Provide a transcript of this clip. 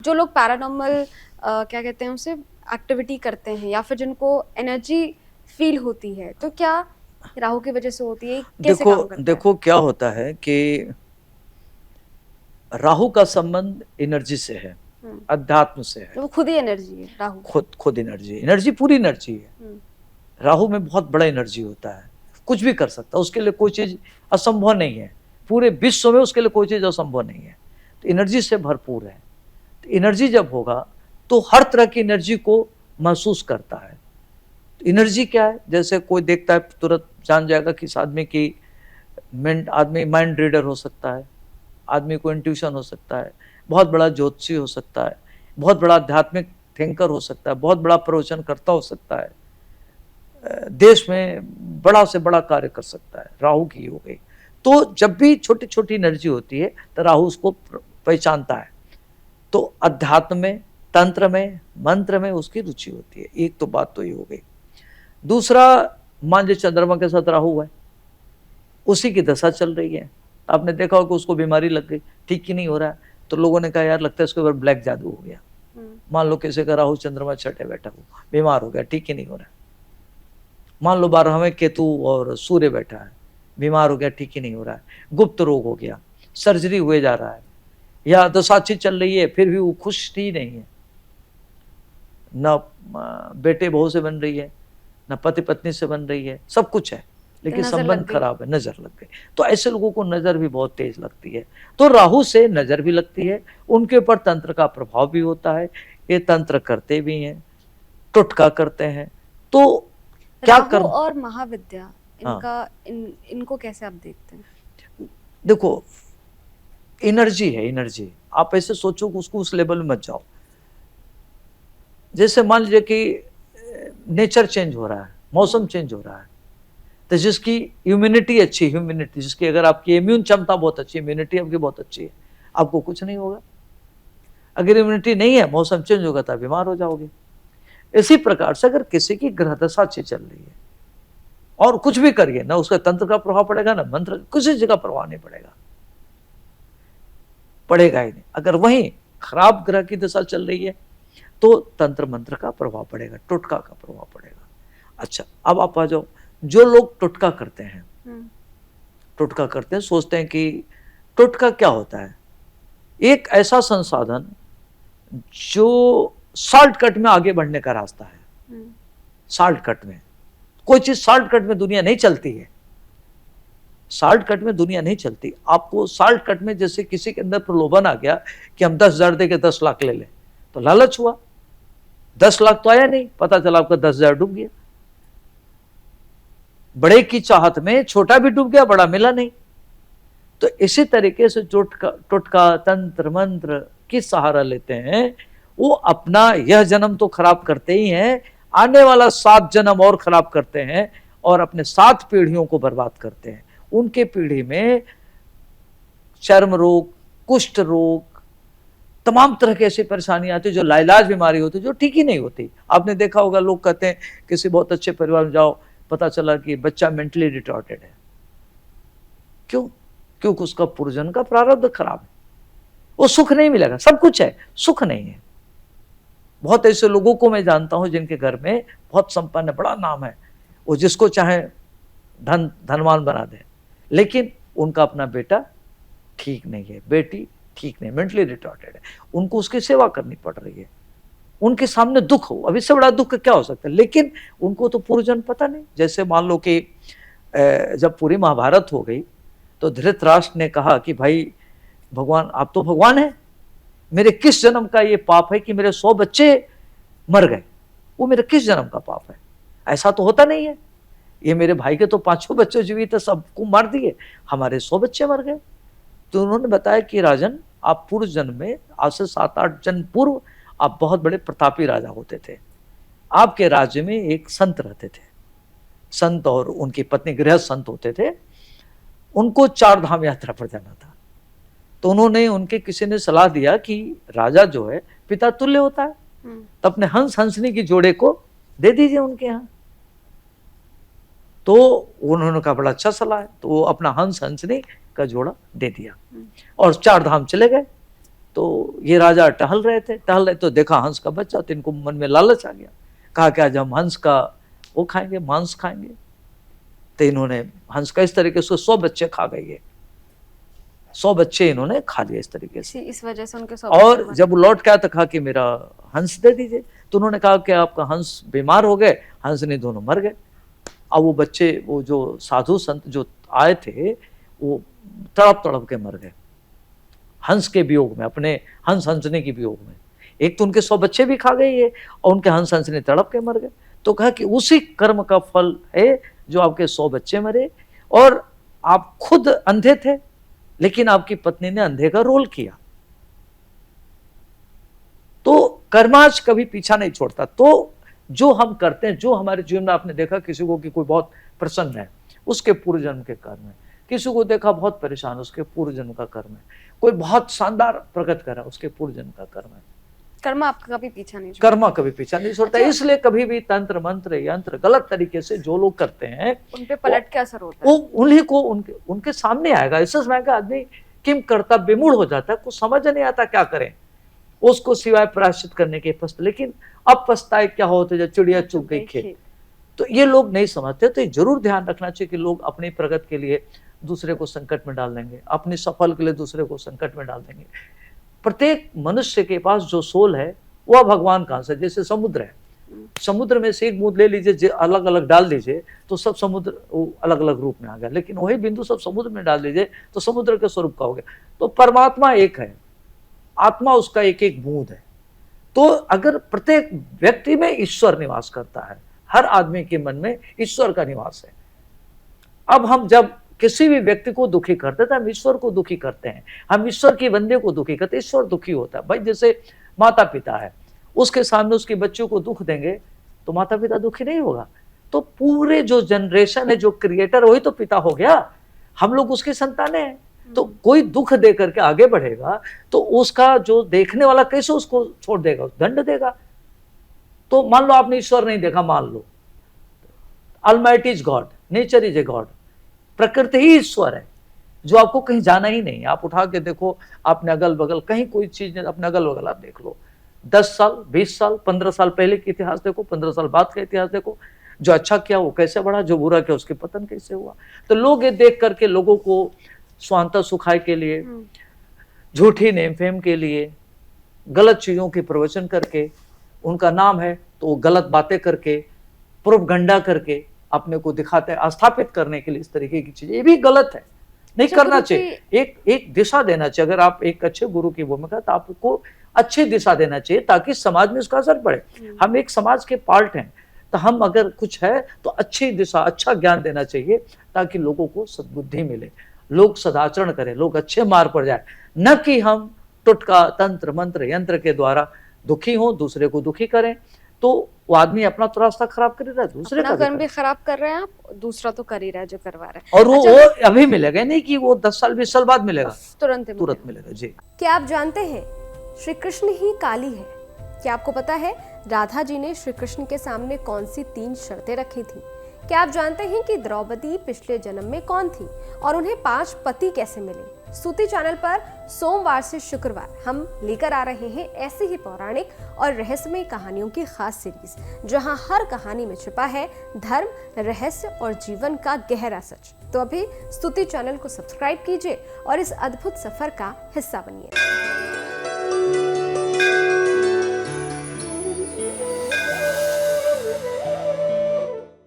जो लोग पैरानॉर्मल क्या कहते हैं उसे एक्टिविटी करते हैं या फिर जिनको एनर्जी फील होती है, तो क्या राहु की वजह से होती है? कैसे देखो काम करता है? देखो क्या होता है कि राहु का संबंध एनर्जी से है, अध्यात्म से है। तो वो खुद ही एनर्जी है राहु। खुद एनर्जी, एनर्जी पूरी एनर्जी है। राहु में बहुत बड़ा एनर्जी होता है, कुछ भी कर सकता है, उसके लिए कोई चीज असंभव नहीं है। पूरे विश्व में उसके लिए कोई चीज असंभव नहीं है। तो एनर्जी से भरपूर है। तो एनर्जी जब होगा तो हर तरह की एनर्जी को महसूस करता है। तो एनर्जी क्या है? जैसे कोई देखता है तुरंत जान जाएगा कि इस आदमी की आदमी माइंड रीडर हो सकता है, आदमी को इंट्यूशन हो सकता है, बहुत बड़ा ज्योतिषी हो सकता है, बहुत बड़ा आध्यात्मिक थिंकर हो सकता है, बहुत बड़ा प्रवचनकर्ता हो सकता है, देश में बड़ा से बड़ा कार्य कर सकता है। राहु की हो गई। तो जब भी छोटी छोटी एनर्जी होती है तो राहु उसको पहचानता है। तो अध्यात्म में, तंत्र में, मंत्र में उसकी रुचि होती है। एक तो बात तो ये हो गई। दूसरा, मान लीजिए चंद्रमा के साथ राहु है, उसी की दशा चल रही है, आपने देखा होगा उसको बीमारी लग गई, ठीक ही नहीं हो रहा है, तो लोगों ने कहा यार लगता है इसके ऊपर ब्लैक जादू हो गया। मान लो किसी का राहु चंद्रमा छठे बैठा हो, बीमार हो गया, ठीक ही नहीं हो रहा है। मान लो 12वें केतु और सूर्य बैठा है, बीमार हो गया, ठीक ही नहीं हो रहा है, गुप्त रोग हो गया, सर्जरी हुए जा रहा है, या दशा अच्छी चल रही है फिर भी वो खुश ही नहीं है, न बेटे बहू से बन रही है, न पति पत्नी से बन रही है, सब कुछ है लेकिन संबंध खराब है, नजर लग गई। तो ऐसे लोगों को नजर भी बहुत तेज लगती है। तो राहु से नजर भी लगती है, उनके ऊपर तंत्र का प्रभाव भी होता है। ये तंत्र करते भी हैं, टोटका करते हैं। तो क्या कर और महाविद्या इनका इनको कैसे आप देखते हैं? देखो, एनर्जी है, एनर्जी। आप ऐसे सोचो कि उसको उस लेवल में मत जाओ। जैसे मान लीजिए कि नेचर चेंज हो रहा है, मौसम चेंज हो रहा है, तो जिसकी इम्यूनिटी अच्छी, ह्यूमिनिटी जिसकी, अगर आपकी इम्यून क्षमता बहुत अच्छी, इम्यूनिटी आपकी बहुत अच्छी है, आपको कुछ नहीं होगा। अगर इम्यूनिटी नहीं है, मौसम चेंज होगा तो बीमार हो जाओगे। इसी प्रकार से अगर किसी की ग्रह दशा अच्छी चल रही है और कुछ भी करिए, ना उसका तंत्र का प्रभाव पड़ेगा, ना मंत्र, किसी जगह प्रभाव नहीं पड़ेगा, पड़ेगा ही नहीं। अगर वहीं खराब ग्रह की दशा चल रही है तो तंत्र मंत्र का प्रभाव पड़ेगा, टोटका का प्रभाव पड़ेगा। अच्छा, अब आप आ जाओ, जो लोग टोटका करते हैं, टोटका करते हैं, सोचते हैं कि टोटका क्या होता है? एक ऐसा संसाधन जो शॉर्टकट में आगे बढ़ने का रास्ता है। शॉर्टकट में कोई चीज, शॉर्टकट में दुनिया नहीं चलती है, शॉर्टकट में दुनिया नहीं चलती। आपको शॉर्टकट में, जैसे किसी के अंदर प्रलोभन आ गया कि हम 10,000 दे के 10 लाख ले लें, तो लालच हुआ, 10 लाख तो आया नहीं, पता चला आपका 10,000 डूब गया। बड़े की चाहत में छोटा भी डूब गया, बड़ा मिला नहीं। तो इसी तरीके से टोटका तंत्र मंत्र किस सहारा लेते हैं, वो अपना यह जन्म तो खराब करते ही हैं, आने वाला 7 जन्म और खराब करते हैं, और अपने 7 पीढ़ियों को बर्बाद करते हैं। उनके पीढ़ी में चर्म रोग, कुष्ठ रोग, तमाम तरह की ऐसी परेशानी आती है जो लाइलाज बीमारी होती है, जो ठीक ही नहीं होती। आपने देखा होगा, लोग कहते हैं किसी बहुत अच्छे परिवार में जाओ, पता चला कि बच्चा मेंटली रिटार्टेड है। क्यों? क्योंकि उसका पूर्वजन्म का प्रारब्ध खराब है, वो सुख नहीं मिलेगा। सब कुछ है, सुख नहीं है। बहुत ऐसे लोगों को मैं जानता हूं जिनके घर में बहुत संपन्न, बड़ा नाम है, वो जिसको चाहे धनवान बना दे, लेकिन उनका अपना बेटा ठीक नहीं है, बेटी ठीक नहीं, मेंटली रिटार्टेड है, उनको उसकी सेवा करनी पड़ रही है। उनके सामने दुख हो, अभी से बड़ा दुख क्या हो सकता है? लेकिन उनको तो पूर्वजन्म पता नहीं। जैसे मान लो कि जब पूरी महाभारत हो गई तो धृतराष्ट्र ने कहा कि भाई भगवान, आप तो भगवान हैं, मेरे किस जन्म का ये पाप है कि मेरे 100 बच्चे मर गए? वो मेरे किस जन्म का पाप है? ऐसा तो होता नहीं है। ये मेरे भाई के तो 5-6 बच्चे जीवित थे, सबको मार दिए, हमारे 100 बच्चे मर गए। तो उन्होंने बताया कि राजन, आप पूर्व जन्म में, आज से 7-8 जन्म पूर्व, आप बहुत बड़े प्रतापी राजा होते थे। आपके राज्य में एक संत रहते थे, संत और उनकी पत्नी गृहस्थ संत होते थे। उनको 4 धाम यात्रा पर जाना था। तो उन्होंने, उनके किसी ने सलाह दिया कि राजा जो है पिता तुल्य होता है, तो अपने हंस हंसनी की जोड़े को दे दीजिए उनके यहाँ। तो उन्होंने कहा बड़ा अच्छा सलाह है, तो वो अपना हंस हंसनी का जोड़ा दे दिया और 4 धाम चले गए। तो ये राजा टहल रहे तो देखा हंस का बच्चा, तो इनको मन में लालच आ गया, कहा कि आज हम हंस का वो खाएंगे, मांस खाएंगे। तो इन्होंने हंस का इस तरीके से 100 बच्चे खा गए, ये 100 बच्चे इन्होंने खा लिए इस तरीके से। इस वजह से उनके 100 और बच्चे जब लौट के आया तो कहा कि मेरा हंस दे दीजिए। तो उन्होंने कहा कि आपका हंस बीमार हो गए, हंस नहीं, दोनों मर गए। अब वो बच्चे, वो जो साधु संत जो आए थे, वो तड़प तड़प के मर गए हंस के वियोग में, अपने हंस हंसने के वियोग में। एक तो उनके 100 बच्चे भी खा गए ये, और उनके हंस हंसने तड़प के मर गए। तो कहा कि उसी कर्म का फल है जो आपके 100 बच्चे मरे, और आप खुद अंधे थे लेकिन आपकी पत्नी ने अंधे का रोल किया। तो कर्माच कभी पीछा नहीं छोड़ता। तो जो हम करते हैं, जो हमारे जीवन में, आपने देखा किसी को कि कोई बहुत प्रसन्न है, उसके पूर्व जन्म के कर्म है। किसी को देखा बहुत परेशान, उसके पूर्व जन्म का कर्म है। कोई बहुत शानदार प्रगति करा, उसके पूर्व जन्म का कर्म है। कर्म आपका कभी पीछा नहीं छोड़ता। कर्म कभी पीछा नहीं छोड़ता। अच्छा। इसलिए कभी भी तंत्र मंत्र यंत्र गलत तरीके से जो लोग करते हैं, उन पे पलट के असर होता वो है। उन्हीं को उनके सामने आएगा। इससे समय का आदमी किम करता विमूढ़ हो जाता है, कुछ समझ नहीं आता क्या करें, उसको सिवाय प्रायश्चित करने के पछता। लेकिन अब पछताए क्या होते, जब चिड़िया चुग गई खेत। तो ये लोग नहीं समझते। तो जरूर ध्यान रखना चाहिए कि लोग अपनी प्रगति के लिए दूसरे को संकट में डाल देंगे, अपने सफल के लिए दूसरे को संकट में डाल देंगे। प्रत्येक मनुष्य के पास जो सोल है वह भगवान का अंश है। जैसे समुद्र है, समुद्र में से एक बूंद ले लीजिए, अलग अलग डाल दीजिए तो सब समुद्र अलग अलग रूप में आ गया। लेकिन वही बिंदु सब समुद्र में डाल दीजिए तो समुद्र के स्वरूप का हो गया। तो परमात्मा एक है, आत्मा उसका एक एक बूंद है। तो अगर प्रत्येक व्यक्ति में ईश्वर निवास करता है, हर आदमी के मन में ईश्वर का निवास है। अब हम जब किसी भी व्यक्ति को दुखी करते हैं तो हम ईश्वर को दुखी करते हैं, हम ईश्वर के बंदे को दुखी करते हैं, ईश्वर दुखी होता है। भाई जैसे माता पिता है, उसके सामने उसके बच्चों को दुख देंगे तो माता पिता दुखी नहीं होगा। तो पूरे जो जनरेशन है, जो क्रिएटर, वही तो पिता हो गया। हम लोग उसकी संतानें हैं। तो कोई दुख दे करके आगे बढ़ेगा तो उसका जो देखने वाला कैसे उसको छोड़ देगा, दंड देगा। तो मान लो आपने ईश्वर नहीं देखा, मान लो almighty is God, nature is a God, प्रकृति ही ईश्वर है जो आपको कहीं जाना ही नहीं है। आप उठा के देखो अपने अगल बगल, कहीं कोई चीज नहीं, अपने अगल बगल आप देख लो, 10 साल 20 साल 15 साल पहले का इतिहास देखो, 15 साल बाद का इतिहास देखो। जो अच्छा किया वो कैसे बढ़ा, जो बुरा किया उसके पतन कैसे हुआ। तो लोग ये देख करके लोगों को स्वांतः सुखाय के लिए, झूठी नेम फेम के लिए, गलत चीजों की प्रवचन करके, उनका नाम है तो वो गलत बातें करके, प्रोपगंडा करके अपने को दिखाते हैं, स्थापित करने के लिए इस तरीके की चीजें, ये भी गलत है, नहीं करना चाहिए। एक दिशा देना चाहिए। अगर आप एक अच्छे गुरु की भूमिका, तो आपको अच्छी दिशा देना चाहिए ताकि समाज में उसका असर पड़े। हम एक समाज के पार्ट हैं, तो हम अगर कुछ है तो अच्छी दिशा, अच्छा ज्ञान देना चाहिए ताकि लोगों को सद्बुद्धि मिले, लोग सदाचरण करें, लोग अच्छे मार्ग पर जाए, न कि हम टुटका तंत्र मंत्र यंत्र के द्वारा दुखी हो, दूसरे को दुखी करें। तो वो आदमी अपना तो रास्ता खराब कर रहा है, दूसरे का कर्म भी खराब कर रहे हैं आप, दूसरा तो कर ही रहा है जो करवा रहा है। और वो अभी मिलेगा नहीं कि वो 10 साल 20 साल बाद मिलेगा, तुरंत मिलेगा। जी, क्या आप जानते हैं श्री कृष्ण ही काली है? क्या आपको पता है राधा जी ने श्री कृष्ण के सामने कौन सी 3 शर्तें रखी थी? क्या आप जानते हैं कि द्रौपदी पिछले जन्म में कौन थी और उन्हें 5 पति कैसे मिले? स्तुति चैनल पर सोमवार से शुक्रवार हम लेकर आ रहे हैं ऐसी ही पौराणिक और रहस्यमय कहानियों की खास सीरीज, जहां हर कहानी में छिपा है धर्म, रहस्य और जीवन का गहरा सच। तो अभी स्तुति चैनल को सब्सक्राइब कीजिए और इस अद्भुत सफर का हिस्सा बनिए।